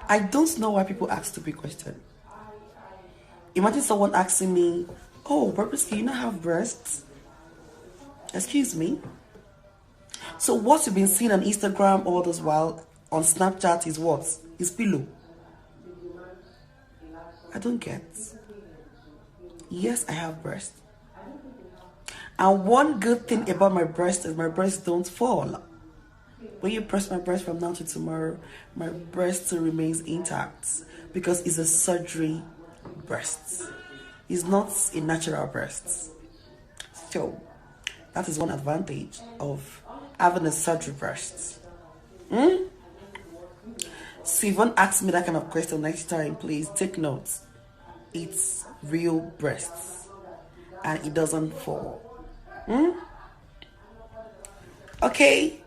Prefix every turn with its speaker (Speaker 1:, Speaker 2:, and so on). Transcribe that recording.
Speaker 1: I don't know why people ask stupid questions. Imagine someone asking me, "Oh, Bobrisky, you not have breasts?" Excuse me? So what you've been seeing on Instagram all this while on Snapchat is what? Is pillow. I don't get. Yes, I have breasts. And one good thing about my breasts is my breasts don't fall. When you press my breast from now to tomorrow, my breast still remains intact because it's a surgery breast. It's not a natural breast. So that is one advantage of having a surgery breast. So if you want to ask me that kind of question next time, please take notes. It's real breasts and it doesn't fall. Okay.